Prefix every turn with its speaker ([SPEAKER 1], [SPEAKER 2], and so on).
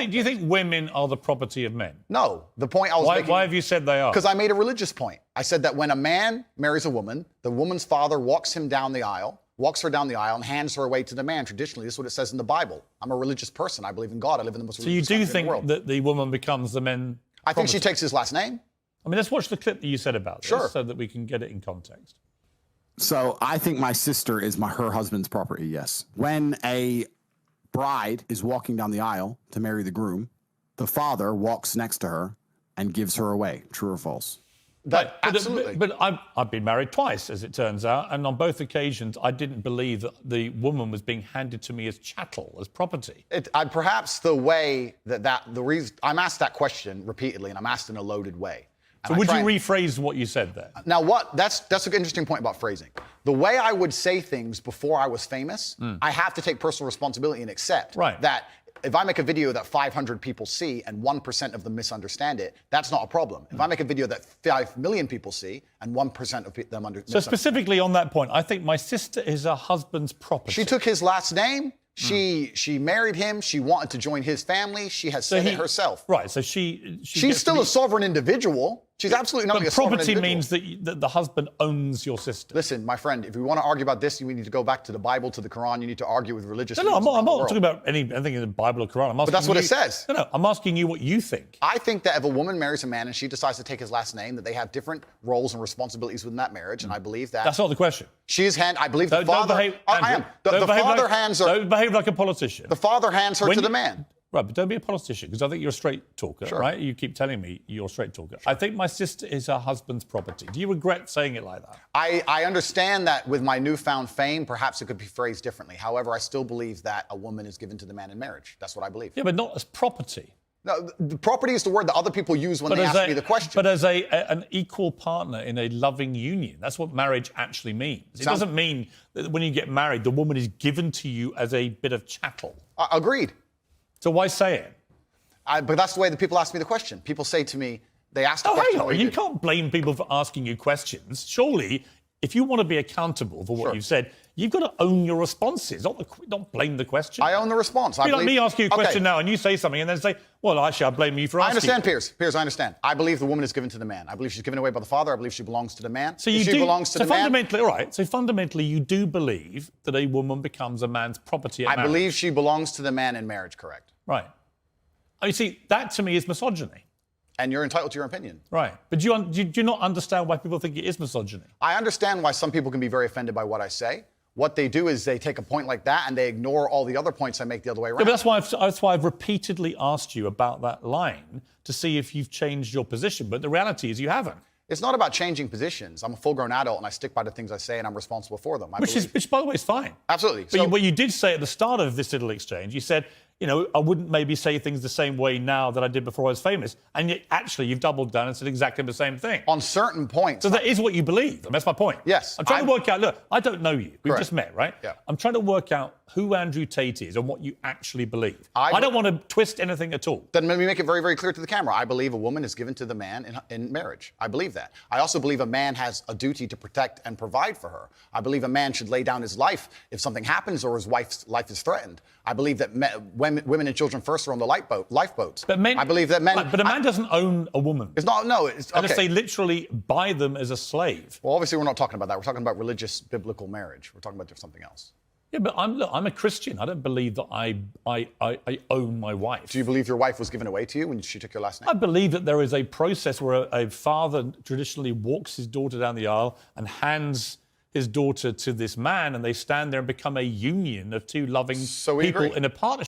[SPEAKER 1] Do you think women are the property of men?
[SPEAKER 2] No. The point I was making...
[SPEAKER 1] Why have you said they are?
[SPEAKER 2] Because I made a religious point. I said that when a man marries a woman, the woman's father walks her down the aisle, and hands her away to the man. Traditionally, this is what it says in the Bible. I'm a religious person. I believe in God. I live in the most religious country in the world.
[SPEAKER 1] So you do think that the woman becomes the men?
[SPEAKER 2] I think she takes his last name.
[SPEAKER 1] I mean, let's watch the clip that you said about this so that we can get it in context.
[SPEAKER 3] So I think my sister is her husband's property, yes. When a bride is walking down the aisle to marry the groom, the father walks next to her and gives her away. True or false?
[SPEAKER 2] Absolutely.
[SPEAKER 1] But I've been married twice, as it turns out, and on both occasions, I didn't believe that the woman was being handed to me as chattel, as property.
[SPEAKER 2] Perhaps the way the reason I'm asked that question repeatedly, and I'm asked in a loaded way.
[SPEAKER 1] So would you rephrase what you said there?
[SPEAKER 2] Now, that's an interesting point about phrasing. The way I would say things before I was famous, I have to take personal responsibility and accept that if I make a video that 500 people see and 1% of them misunderstand it, that's not a problem. If I make a video that 5 million people see and 1% of them understand.
[SPEAKER 1] So specifically on that point, I think my sister is her husband's property.
[SPEAKER 2] She took his last name. She married him. She wanted to join his family. She has said it herself.
[SPEAKER 1] Right. So she's
[SPEAKER 2] still a sovereign individual. She's absolutely not a sovereign individual.
[SPEAKER 1] Property means that the husband owns your sister.
[SPEAKER 2] Listen, my friend, if we want to argue about this, you need to go back to the Bible, to the Quran. You need to argue with religious.
[SPEAKER 1] No, I'm not talking about anything in the Bible or Quran.
[SPEAKER 2] But that's what it says.
[SPEAKER 1] No, I'm asking you what you think.
[SPEAKER 2] I think that if a woman marries a man and she decides to take his last name, that they have different roles and responsibilities within that marriage, and I believe that.
[SPEAKER 1] That's not the question.
[SPEAKER 2] I believe the father. I am. The father hands her.
[SPEAKER 1] Don't behave like a politician.
[SPEAKER 2] The father hands her to the man.
[SPEAKER 1] Right, but don't be a politician, because I think you're a straight talker, right? You keep telling me you're a straight talker. I think my sister is her husband's property. Do you regret saying it like that?
[SPEAKER 2] I understand that with my newfound fame, perhaps it could be phrased differently. However, I still believe that a woman is given to the man in marriage. That's what I believe.
[SPEAKER 1] Yeah, but not as property.
[SPEAKER 2] No, the property is the word that other people use when they ask me the question.
[SPEAKER 1] But as an equal partner in a loving union. That's what marriage actually means. It doesn't mean that when you get married, the woman is given to you as a bit of chattel.
[SPEAKER 2] Agreed.
[SPEAKER 1] So why say it?
[SPEAKER 2] But that's the way that people ask me the question. People say to me, they ask the question.
[SPEAKER 1] Hang on. You can't blame people for asking you questions. Surely, if you want to be accountable for what you've said, you've got to own your responses, not blame the question.
[SPEAKER 2] I own the response.
[SPEAKER 1] Like me asking you a question now and you say something and then say, well, actually, I blame you for asking.
[SPEAKER 2] I understand, Piers. Piers, I understand. I believe the woman is given to the man. I believe she's given away by the father. I believe she belongs to the man.
[SPEAKER 1] So fundamentally, you do believe that a woman becomes a man's property at marriage.
[SPEAKER 2] I believe she belongs to the man in marriage, correct.
[SPEAKER 1] Right. You see, that to me is misogyny.
[SPEAKER 2] And you're entitled to your opinion.
[SPEAKER 1] Right. But do you not understand why people think it is misogyny?
[SPEAKER 2] I understand why some people can be very offended by what I say. What they do is they take a point like that and they ignore all the other points I make the other way around.
[SPEAKER 1] Yeah, but that's why I've repeatedly asked you about that line to see if you've changed your position. But the reality is you haven't.
[SPEAKER 2] It's not about changing positions. I'm a full-grown adult and I stick by the things I say and I'm responsible for them.
[SPEAKER 1] Which, by the way, is fine.
[SPEAKER 2] Absolutely.
[SPEAKER 1] But what you did say at the start of this little exchange, you said, I wouldn't maybe say things the same way now that I did before I was famous. And yet, actually, you've doubled down and said exactly the same thing.
[SPEAKER 2] On certain points.
[SPEAKER 1] So that is what you believe. And that's my point.
[SPEAKER 2] Yes.
[SPEAKER 1] I'm trying to work out, look, I don't know you. We've just met, right?
[SPEAKER 2] Yeah.
[SPEAKER 1] I'm trying to work out who Andrew Tate is and what you actually believe. I don't want to twist anything at all.
[SPEAKER 2] Then let me make it very, very clear to the camera. I believe a woman is given to the man in marriage. I believe that. I also believe a man has a duty to protect and provide for her. I believe a man should lay down his life if something happens or his wife's life is threatened. I believe that women and children first are on the lifeboats.
[SPEAKER 1] But
[SPEAKER 2] I believe that men...
[SPEAKER 1] But a man doesn't own a woman.
[SPEAKER 2] It's not, no. It's, okay.
[SPEAKER 1] Unless they literally buy them as a slave.
[SPEAKER 2] Well, obviously, we're not talking about that. We're talking about religious, biblical marriage. We're talking about something else.
[SPEAKER 1] Yeah, but I'm a Christian. I don't believe that I own my wife.
[SPEAKER 2] Do you believe your wife was given away to you when she took your last name?
[SPEAKER 1] I believe that there is a process where a father traditionally walks his daughter down the aisle and hands his daughter to this man, and they stand there and become a union of two loving people in a partnership.